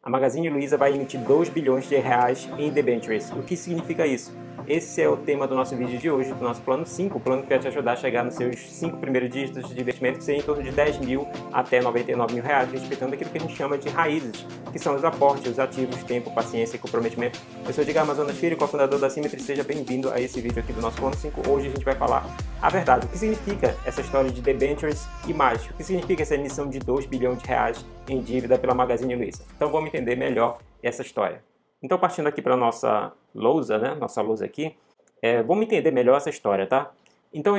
A Magazine Luiza vai emitir 2 bilhões de reais em debentures. O que significa isso? Esse é o tema do nosso vídeo de hoje, do nosso plano 5, o plano que vai te ajudar a chegar nos seus 5 primeiros dígitos de investimento, que seria em torno de 10 mil até 99 mil reais, respeitando aquilo que a gente chama de raízes, que são os aportes, os ativos, tempo, paciência e comprometimento. Eu sou Edgar Amazonas Filho, cofundador da Symmetry. Seja bem-vindo a esse vídeo aqui do nosso plano 5. Hoje a gente vai falar a verdade, o que significa essa história de debentures e mais, o que significa essa emissão de 2 bilhões de reais em dívida pela Magazine Luiza. Então vamos entender melhor essa história. Então, partindo aqui para a nossa lousa, né? Nossa lousa aqui, vamos entender melhor essa história, tá? Então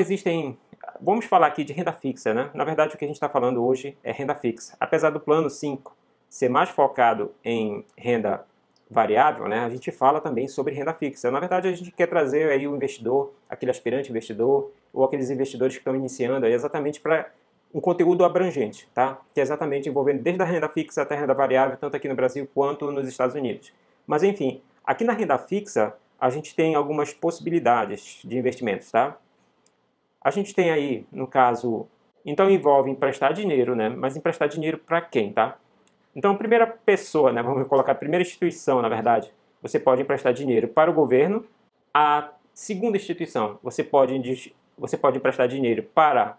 vamos falar aqui de renda fixa, né? Na verdade, o que a gente está falando hoje é renda fixa. Apesar do plano 5 ser mais focado em renda variável, né? A gente fala também sobre renda fixa. Na verdade, a gente quer trazer aí o investidor, aquele aspirante investidor, ou aqueles investidores que estão iniciando aí exatamente para um conteúdo abrangente, tá? Que é exatamente envolvendo desde a renda fixa até a renda variável, tanto aqui no Brasil quanto nos Estados Unidos. Mas enfim, aqui na renda fixa, a gente tem algumas possibilidades de investimentos, tá? A gente tem aí, no caso, então envolve emprestar dinheiro, né? Mas emprestar dinheiro para quem, tá? Então, a primeira pessoa, né? Vamos colocar a primeira instituição, na verdade, você pode emprestar dinheiro para o governo. A segunda instituição, você pode emprestar dinheiro para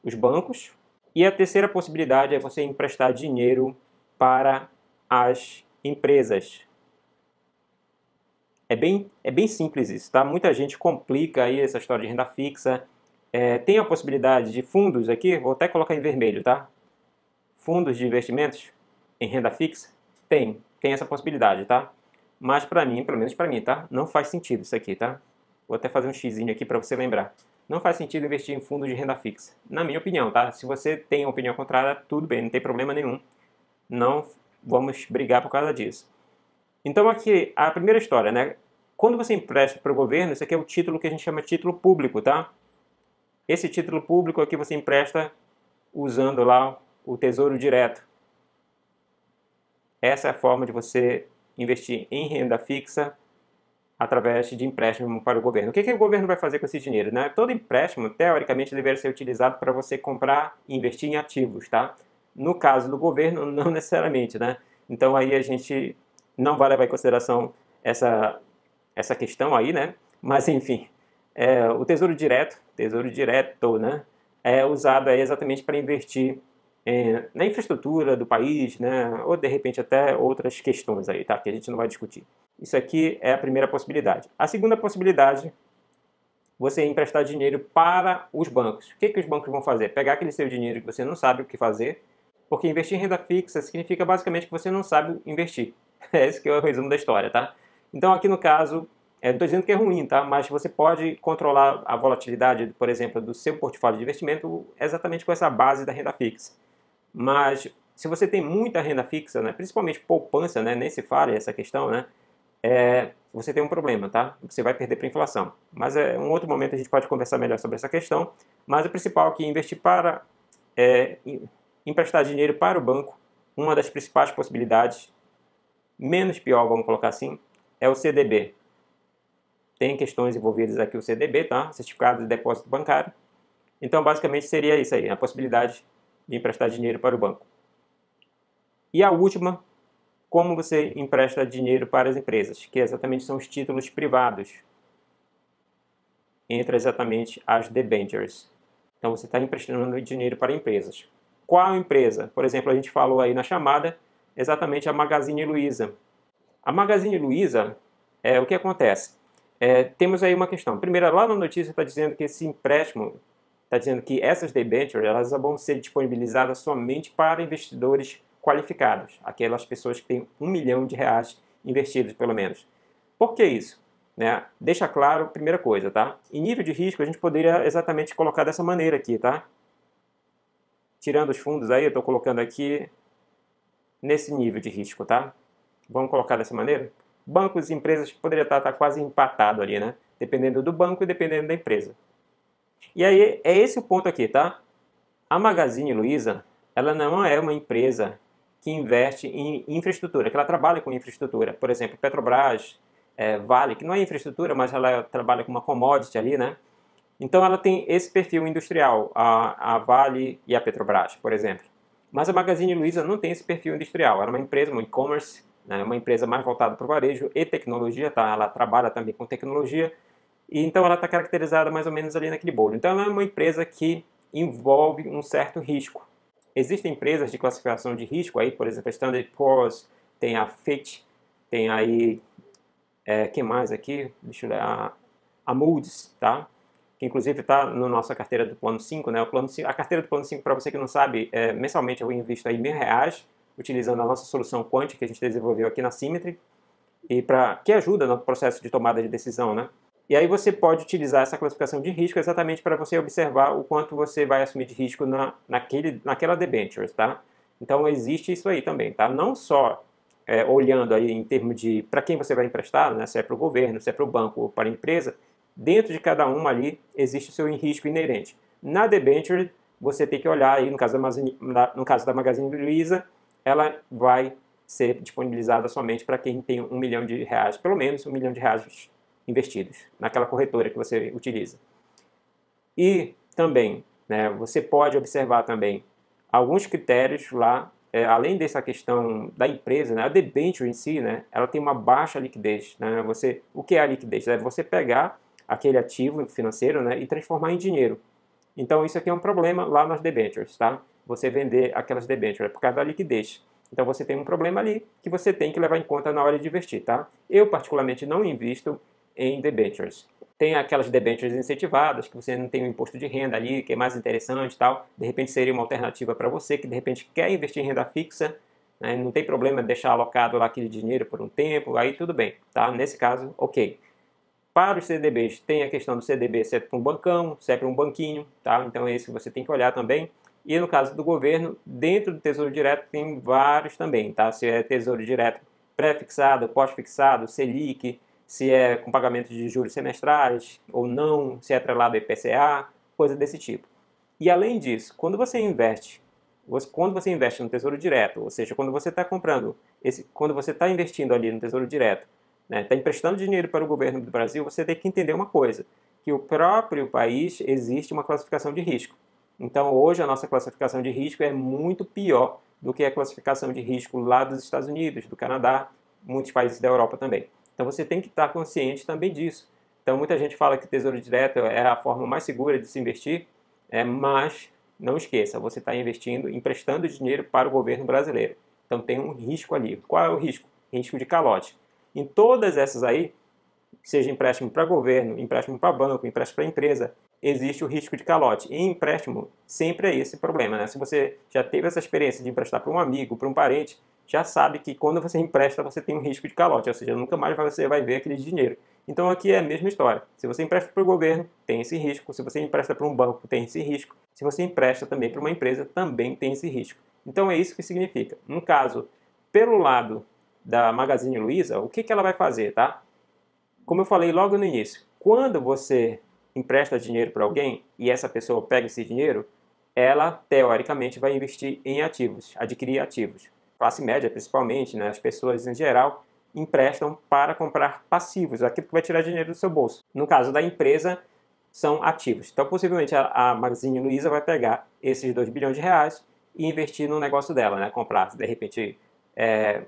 os bancos. E a terceira possibilidade é você emprestar dinheiro para as empresas. É bem simples isso, tá? Muita gente complica aí essa história de renda fixa. Tem a possibilidade de fundos aqui, vou até colocar em vermelho, tá? Fundos de investimentos em renda fixa? Tem essa possibilidade, tá? Mas para mim, pelo menos para mim, tá? Não faz sentido isso aqui, tá? Vou até fazer um xizinho aqui para você lembrar. Não faz sentido investir em fundos de renda fixa, na minha opinião, tá? Se você tem uma opinião contrária, tudo bem, não tem problema nenhum. Não vamos brigar por causa disso. Então aqui, a primeira história, né? Quando você empresta para o governo, isso aqui é o título que a gente chama de título público, tá? Esse título público aqui você empresta usando lá o Tesouro Direto. Essa é a forma de você investir em renda fixa através de empréstimo para o governo. O que o governo vai fazer com esse dinheiro, né? Todo empréstimo, teoricamente, deveria ser utilizado para você comprar e investir em ativos, tá? No caso do governo, não necessariamente, né? Então aí a gente não vai levar em consideração essa questão aí, né? Mas enfim, o Tesouro Direto, né? É usado aí exatamente para investir na infraestrutura do país, né? Ou de repente até outras questões aí, tá? Que a gente não vai discutir. Isso aqui é a primeira possibilidade. A segunda possibilidade, você emprestar dinheiro para os bancos. O que os bancos vão fazer? Pegar aquele seu dinheiro que você não sabe o que fazer, porque investir em renda fixa significa basicamente que você não sabe investir. Esse que é o resumo da história, tá? Então aqui no caso, não estou dizendo que é ruim, tá? Mas você pode controlar a volatilidade, por exemplo, do seu portfólio de investimento exatamente com essa base da renda fixa. Mas se você tem muita renda fixa, né, principalmente poupança, né, nem se fala essa questão, né, você tem um problema, tá? Você vai perder para a inflação. Mas um outro momento a gente pode conversar melhor sobre essa questão. Mas o principal aqui é investir para emprestar dinheiro para o banco. Uma das principais possibilidades, menos pior, vamos colocar assim, é o CDB. Tem questões envolvidas aqui o CDB, tá? Certificado de Depósito Bancário. Então, basicamente, seria isso aí, a possibilidade de emprestar dinheiro para o banco. E a última, como você empresta dinheiro para as empresas, que exatamente são os títulos privados. Entra exatamente as debentures. Então, você está emprestando dinheiro para empresas. Qual empresa? Por exemplo, a gente falou aí na chamada, exatamente a Magazine Luiza. A Magazine Luiza, o que acontece? Temos aí uma questão. Primeiro, lá na notícia está dizendo que esse empréstimo, está dizendo que essas debentures elas vão ser disponibilizadas somente para investidores qualificados, aquelas pessoas que têm 1 milhão de reais investidos, pelo menos. Por que isso? Né? Deixa claro, primeira coisa, tá? Em nível de risco, a gente poderia exatamente colocar dessa maneira aqui, tá? Tirando os fundos aí, eu estou colocando aqui nesse nível de risco, tá? Vamos colocar dessa maneira? Bancos e empresas poderiam estar quase empatado ali, né? Dependendo do banco e dependendo da empresa. E aí, é esse o ponto aqui, tá? A Magazine Luiza, ela não é uma empresa que investe em infraestrutura, que ela trabalha com infraestrutura. Por exemplo, Petrobras, Vale, que não é infraestrutura, mas ela trabalha com uma commodity ali, né? Então ela tem esse perfil industrial, a Vale e a Petrobras, por exemplo. Mas a Magazine Luiza não tem esse perfil industrial, ela é uma empresa, um e-commerce, né, uma empresa mais voltada para o varejo e tecnologia, tá? Ela trabalha também com tecnologia, e então ela está caracterizada mais ou menos ali naquele bolo. Então ela é uma empresa que envolve um certo risco. Existem empresas de classificação de risco, aí, por exemplo, a Standard Poor's, tem a Fitch, tem aí, quem mais aqui? Deixa eu ver, a Moody's, tá? Que inclusive está na nossa carteira do plano 5, né? O plano 5, a carteira do plano 5, para você que não sabe, mensalmente eu invisto aí R$1.000, utilizando a nossa solução Quant, que a gente desenvolveu aqui na Symmetry, e que ajuda no processo de tomada de decisão, né? E aí você pode utilizar essa classificação de risco exatamente para você observar o quanto você vai assumir de risco naquela debentures, tá? Então existe isso aí também, tá? Não só olhando aí em termos de para quem você vai emprestar, né? Se é para o governo, se é para o banco ou para a empresa, dentro de cada uma ali existe o seu risco inerente. Na debenture, você tem que olhar aí, no caso da Magazine Luiza, ela vai ser disponibilizada somente para quem tem R$1 milhão, pelo menos R$1 milhão investidos naquela corretora que você utiliza. E também, né, você pode observar também alguns critérios lá, além dessa questão da empresa, né, a debenture em si, né, ela tem uma baixa liquidez. Né, o que é a liquidez? É você pegar aquele ativo financeiro, né, e transformar em dinheiro. Então isso aqui é um problema lá nas debentures, tá? Você vender aquelas debentures por causa da liquidez. Então você tem um problema ali que você tem que levar em conta na hora de investir, tá? Eu particularmente não invisto em debentures. Tem aquelas debentures incentivadas, que você não tem o imposto de renda ali, que é mais interessante e tal. De repente seria uma alternativa para você que de repente quer investir em renda fixa, né? Não tem problema deixar alocado lá aquele dinheiro por um tempo, aí tudo bem, tá? Nesse caso, ok. Para os CDBs, tem a questão do CDB, se é para um bancão, se é para um banquinho, tá? Então esse você tem que olhar também. E no caso do governo, dentro do Tesouro Direto tem vários também, tá? Se é Tesouro Direto pré-fixado, pós-fixado, Selic, se é com pagamento de juros semestrais ou não, se é atrelado a IPCA, coisa desse tipo. E além disso, quando você investe no Tesouro Direto, ou seja, quando você está quando você está investindo ali no Tesouro Direto, está emprestando dinheiro para o governo do Brasil, você tem que entender uma coisa, que o próprio país existe uma classificação de risco. Então hoje a nossa classificação de risco é muito pior do que a classificação de risco lá dos Estados Unidos, do Canadá, muitos países da Europa também. Então você tem que estar consciente também disso. Então muita gente fala que Tesouro Direto é a forma mais segura de se investir, mas não esqueça, você está emprestando dinheiro para o governo brasileiro. Então tem um risco ali. Qual é o risco? Risco de calote. Em todas essas aí, seja empréstimo para governo, empréstimo para banco, empréstimo para empresa, existe o risco de calote. E em empréstimo, sempre é esse problema, né? Se você já teve essa experiência de emprestar para um amigo, para um parente, já sabe que quando você empresta, você tem um risco de calote, ou seja, nunca mais você vai ver aquele dinheiro. Então aqui é a mesma história. Se você empresta para o governo, tem esse risco. Se você empresta para um banco, tem esse risco. Se você empresta também para uma empresa, também tem esse risco. Então é isso que significa. No caso, pelo lado da Magazine Luiza, o que ela vai fazer, tá? Como eu falei logo no início, quando você empresta dinheiro para alguém e essa pessoa pega esse dinheiro, ela, teoricamente, vai investir em ativos, adquirir ativos. Classe média, principalmente, né? As pessoas em geral emprestam para comprar passivos, aquilo que vai tirar dinheiro do seu bolso. No caso da empresa, são ativos. Então, possivelmente, a Magazine Luiza vai pegar esses R$2 bilhões e investir no negócio dela, né? Comprar, de repente,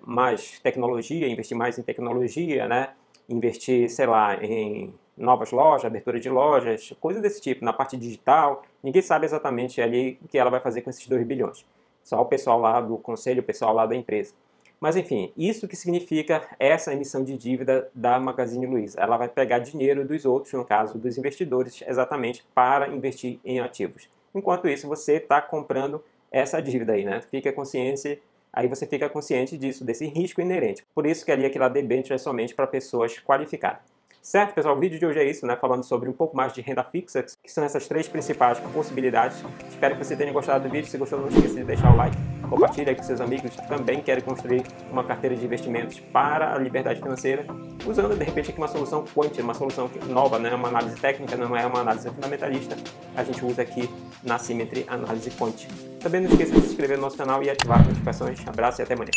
mais tecnologia, investir mais em tecnologia, né? Investir, sei lá, em novas lojas, abertura de lojas, coisa desse tipo, na parte digital. Ninguém sabe exatamente ali o que ela vai fazer com esses 2 bilhões. Só o pessoal lá do conselho, o pessoal lá da empresa. Mas enfim, isso que significa essa emissão de dívida da Magazine Luiza. Ela vai pegar dinheiro dos outros, no caso dos investidores, exatamente para investir em ativos. Enquanto isso, você está comprando essa dívida aí, né? Aí você fica consciente disso, desse risco inerente. Por isso que ali aquela debênture é somente para pessoas qualificadas. Certo, pessoal? O vídeo de hoje é isso, né? Falando sobre um pouco mais de renda fixa, que são essas 3 principais possibilidades. Espero que você tenha gostado do vídeo. Se gostou, não esqueça de deixar o like. Compartilhe aí com seus amigos que também querem construir uma carteira de investimentos para a liberdade financeira, usando de repente aqui uma solução quant, uma solução nova, né? Uma análise técnica, não é uma análise fundamentalista. A gente usa aqui na Symmetry Análise Quant. Também não esqueça de se inscrever no nosso canal e ativar as notificações. Abraço e até amanhã.